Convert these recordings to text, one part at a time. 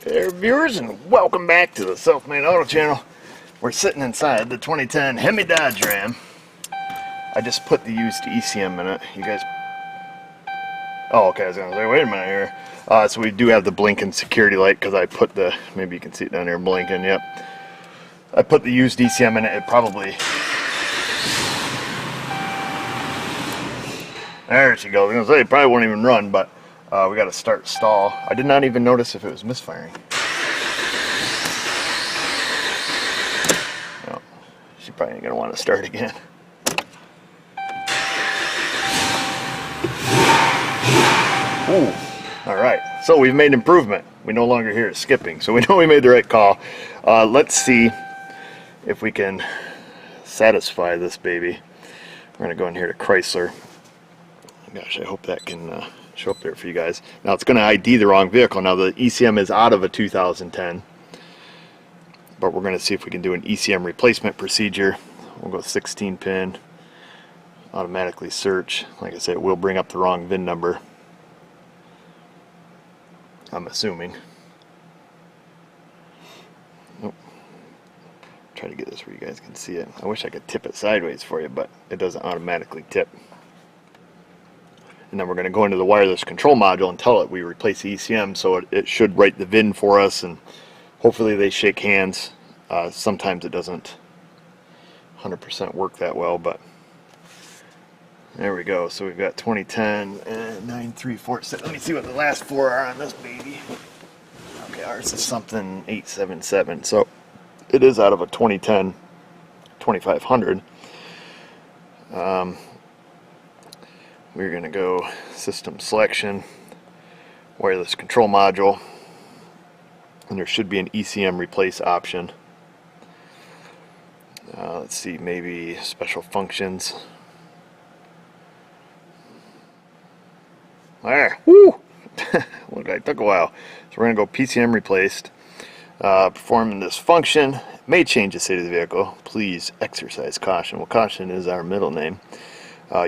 Hey viewers, and welcome back to the Self-Made Auto channel. We're sitting inside the 2010 Hemi Dodge Ram. I just put the used ECM in it. You guys... Oh, okay, I was going to say, wait a minute here. So we do have the blinking security light because I put the... Maybe you can see it down here blinking, yep. I put the used ECM in it. It probably... There she goes. I was going to say, it probably won't even run, but... we got to start stall. I did not even notice if it was misfiring. No, she probably ain't going to want to start again. Ooh, alright. So we've made improvement. We no longer hear it skipping, so we know we made the right call. Let's see if we can satisfy this baby. We're going to go in here to Chrysler. Gosh, I hope that can... show up there for you guys. Now it's going to ID the wrong vehicle. Now the ECM is out of a 2010, but we're going to see if we can do an ECM replacement procedure. We'll go 16 pin, automatically search. Like I said, it will bring up the wrong VIN number, I'm assuming. Nope. Try to get this where you guys can see it. I wish I could tip it sideways for you, but it doesn't automatically tip. And then we're going to go into the wireless control module and tell it we replace the ECM, so it should write the VIN for us, and hopefully they shake hands. Sometimes it doesn't 100% work that well, but there we go. So we've got 2010 and 9346. Let me see what the last four are on this baby. Okay, ours is something 877. So it is out of a 2010 2500. We're going to go system selection, wireless control module, and there should be an ECM replace option. Let's see, maybe special functions. There, woo! Look, it took a while. So we're going to go PCM replaced. Performing this function may change the state of the vehicle. Please exercise caution. Well, caution is our middle name.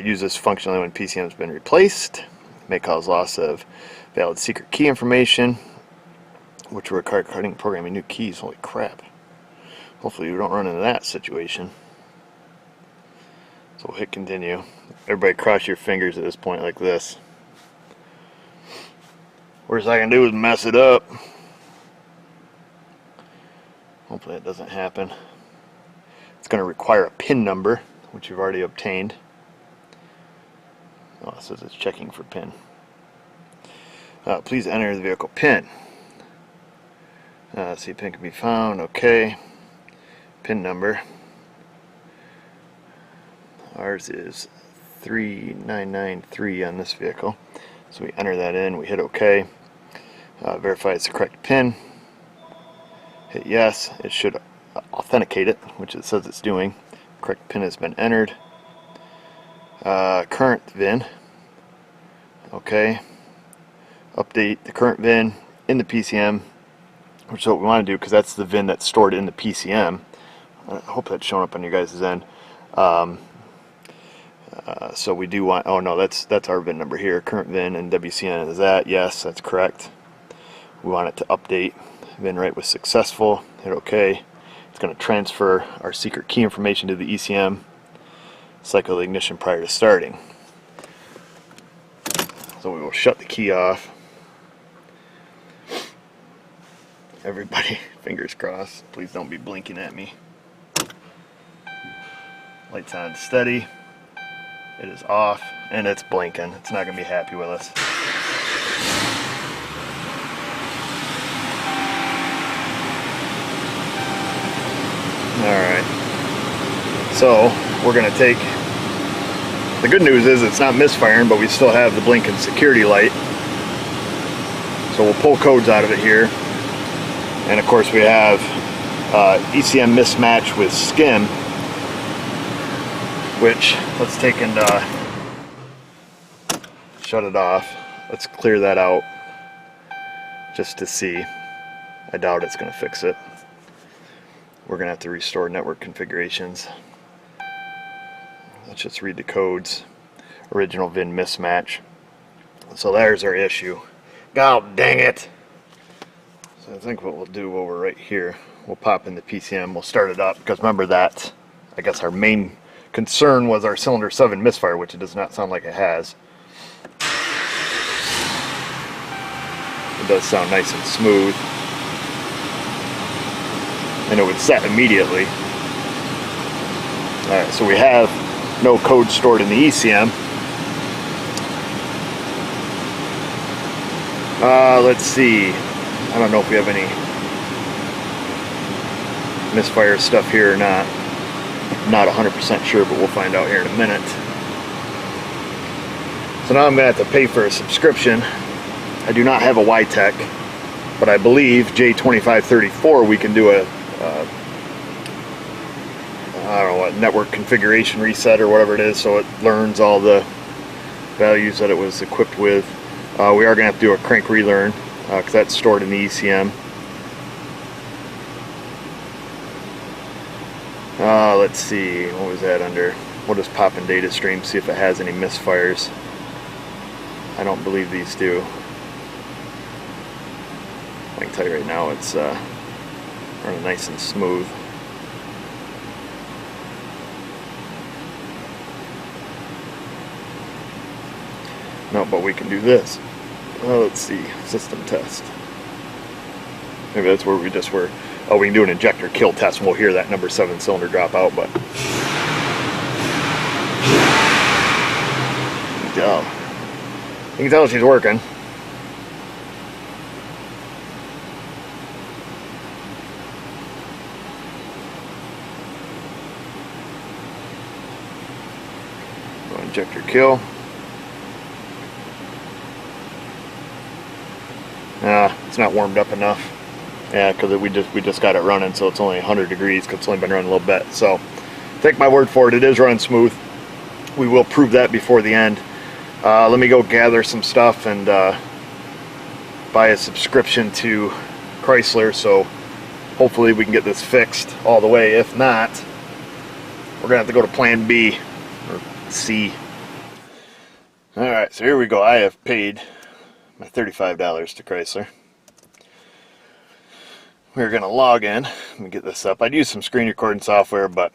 Use this function only when PCM has been replaced. May cause loss of valid secret key information, which will require cutting programming new keys. Holy crap. Hopefully we don't run into that situation. So we'll hit continue. Everybody cross your fingers at this point like this. Worst I can do is mess it up. Hopefully it doesn't happen. It's going to require a PIN number, which you've already obtained. Oh, it says it's checking for PIN. Please enter the vehicle PIN. See, PIN can be found. Okay. PIN number. Ours is 3993 on this vehicle. So we enter that in. We hit OK. Verify it's the correct PIN. Hit yes. It should authenticate it, which it says it's doing. Correct PIN has been entered. Current Vin. Okay. Update the current VIN in the PCM, which is what we want to do because that's the VIN that's stored in the PCM. I hope that's showing up on your guys' end. So we do want... Oh no, that's our VIN number here. Current VIN and WCN is that. Yes, that's correct. We want it to update. VIN write was successful. Hit OK. It's going to transfer our secret key information to the ECM. Cycle the ignition prior to starting. So we will shut the key off. Everybody, fingers crossed. Please don't be blinking at me. Lights on steady. It is off and it's blinking. It's not going to be happy with us. Alright. So we're going to take... The good news is it's not misfiring, but we still have the blinking security light. So we'll pull codes out of it here. And of course we have ECM mismatch with skim, which let's take and shut it off. Let's clear that out just to see. I doubt it's going to fix it. We're going to have to restore network configurations. Let's just read the codes. Original VIN mismatch. So there's our issue. God dang it. So I think what we'll do over right here, we'll pop in the PCM, we'll start it up, because remember that, I guess our main concern was our cylinder 7 misfire, which it does not sound like it has. It does sound nice and smooth. And it would set immediately. Alright, so we have no code stored in the ECM. Let's see. I don't know if we have any misfire stuff here or not. I'm not 100% sure, but we'll find out here in a minute. So now I'm going to have to pay for a subscription. I do not have a YTech, but I believe J2534 we can do a I don't know what, network configuration reset or whatever it is, so it learns all the values that it was equipped with. We are going to have to do a crank relearn because that's stored in the ECM. Let's see, what was that under? We'll just pop in data stream, see if it has any misfires. I don't believe these do. I can tell you right now it's running nice and smooth. No, but we can do this. Let's see, system test. Maybe that's where we just were. Oh, we can do an injector kill test and we'll hear that number 7 cylinder drop out, but you can tell she's working. Injector kill. It's not warmed up enough. Yeah, because we just got it running, so it's only 100 degrees because it's only been running a little bit. So take my word for it, it is running smooth. We will prove that before the end. Let me go gather some stuff and buy a subscription to Chrysler, so hopefully we can get this fixed all the way. If not, we're gonna have to go to plan B or C. Alright, so here we go. I have paid my $35 to Chrysler. We're going to log in. Let me get this up. I'd use some screen recording software, but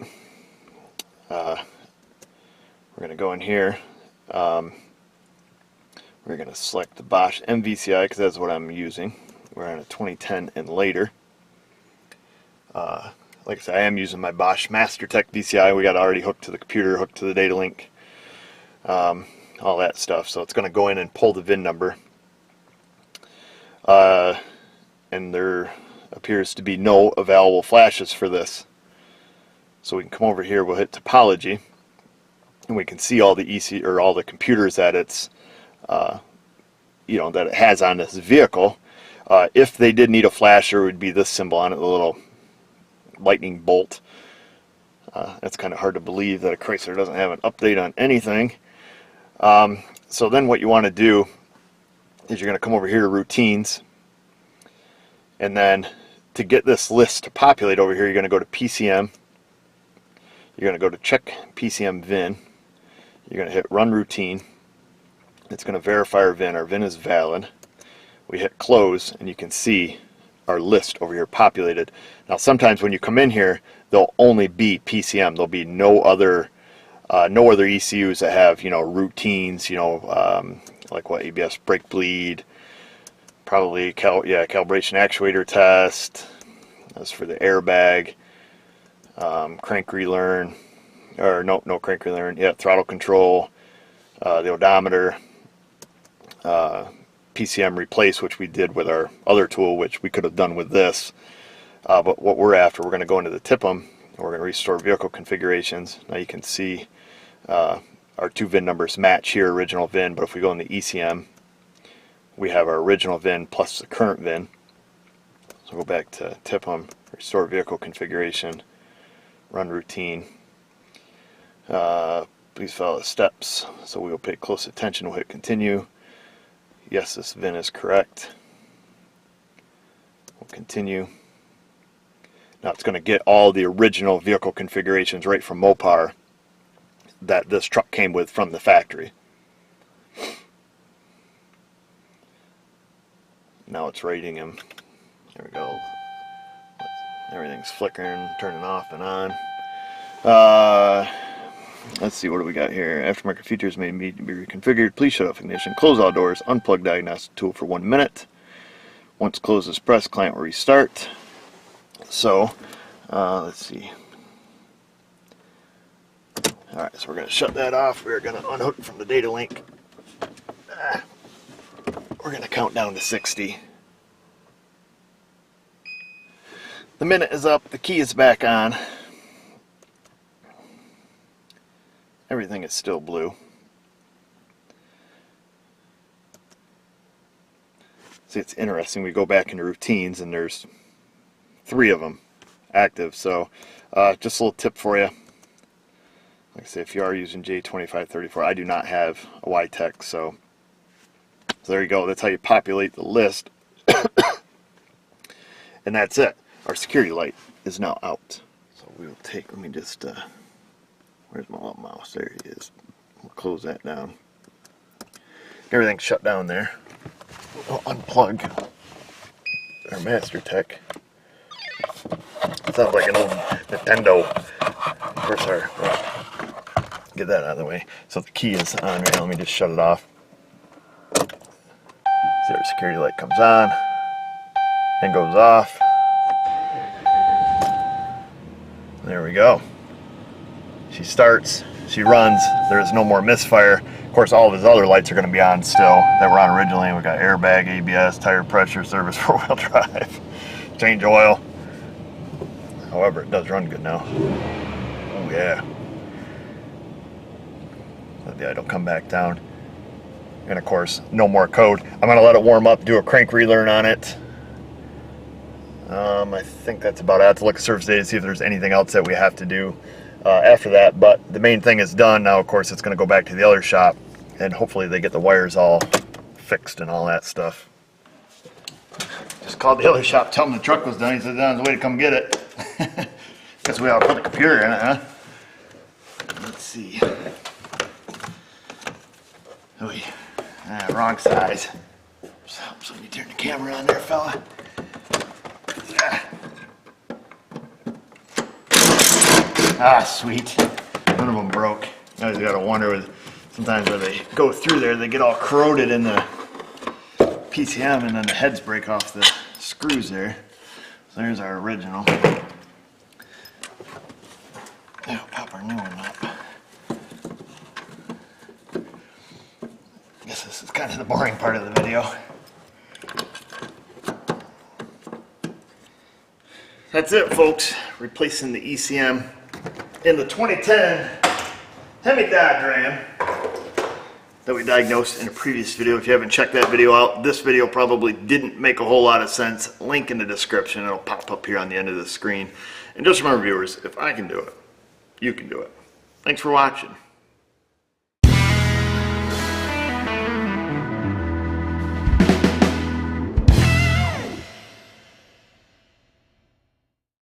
we're going to go in here. We're going to select the Bosch MVCI because that's what I'm using. We're on a 2010 and later. Like I said, I am using my Bosch MasterTech VCI. We got already hooked to the computer, hooked to the data link, all that stuff. So it's going to go in and pull the VIN number. And there appears to be no available flashes for this. So we can come over here, we'll hit topology, and we can see all the EC or all the computers that it's that it has on this vehicle. If they did need a flasher, it would be this symbol on it, the little lightning bolt. That's kind of hard to believe that a Chrysler doesn't have an update on anything. So then what you want to do is you're going to come over here to routines, and then to get this list to populate over here, you're going to go to PCM, you're going to go to check PCM VIN, you're going to hit run routine, it's going to verify our VIN is valid. We hit close and you can see our list over here populated. Now sometimes when you come in here, there'll only be PCM, there'll be no other ECUs that have routines, like what, ABS brake bleed, probably calibration actuator test. That's for the airbag, crank relearn, or no crank relearn, throttle control, the odometer, PCM replace, which we did with our other tool, which we could have done with this. But what we're after, we're going to go into the TIPM, and we're going to restore vehicle configurations. Now you can see our two VIN numbers match here, original VIN, but if we go in the ECM, we have our original VIN plus the current VIN. So go back to TIPM, restore vehicle configuration, run routine. Please follow the steps. So we will pay close attention, we'll hit continue. Yes, this VIN is correct. We'll continue. Now it's going to get all the original vehicle configurations right from Mopar that this truck came with from the factory. Now it's rating him There we go. Everything's flickering, turning off and on. Let's see, what do we got here? Aftermarket features may need to be reconfigured. Please shut off ignition, close all doors, unplug diagnostic tool for 1 minute. Once closed is pressed, client will restart. So, let's see. Alright, so we're going to shut that off. We're going to unhook from the data link. We're going to count down to 60. The minute is up, the key is back on. Everything is still blue. See, it's interesting. We go back into routines and there's 3 of them active. So just a little tip for you. Like I say, if you are using J2534, I do not have a YTech, so there you go. That's how you populate the list. And that's it. Our security light is now out. So we'll take, let me just, where's my little mouse? There he is. We'll close that down. Everything's shut down there. We'll unplug our Master Tech. Sounds like an old Nintendo. Of course, get that out of the way. So the key is on right now. Let me just shut it off. See, our security light comes on and goes off. There we go. She starts, she runs, there's no more misfire. Of course, all of his other lights are going to be on still that were on originally. We got airbag, ABS, tire pressure, service, 4-wheel drive, change oil. However, it does run good now. Oh yeah. Let the idle come back down. And of course, no more code. I'm going to let it warm up, do a crank relearn on it. I think that's about it. I have to look at service data to see if there's anything else that we have to do after that. But the main thing is done. Now, of course, it's going to go back to the other shop. And hopefully they get the wires all fixed and all that stuff. Just called the other shop, tell them the truck was done. He said, on his way to come get it. Guess we ought to put the computer in it, huh? Let's see. Oh, yeah. Wrong size. So let me turn the camera on there, fella. Ah, sweet. One of them broke. You always gotta wonder with sometimes where they go through there, they get all corroded in the PCM and then the heads break off the screws there. So there's our original. Now pop our new one up. I guess this is kind of the boring part of the video. That's it, folks. Replacing the ECM in the 2010 Hemi Dram that we diagnosed in a previous video. If you haven't checked that video out, this video probably didn't make a whole lot of sense. Link in the description. It'll pop up here on the end of the screen. And just remember, viewers, if I can do it, you can do it. Thanks for watching.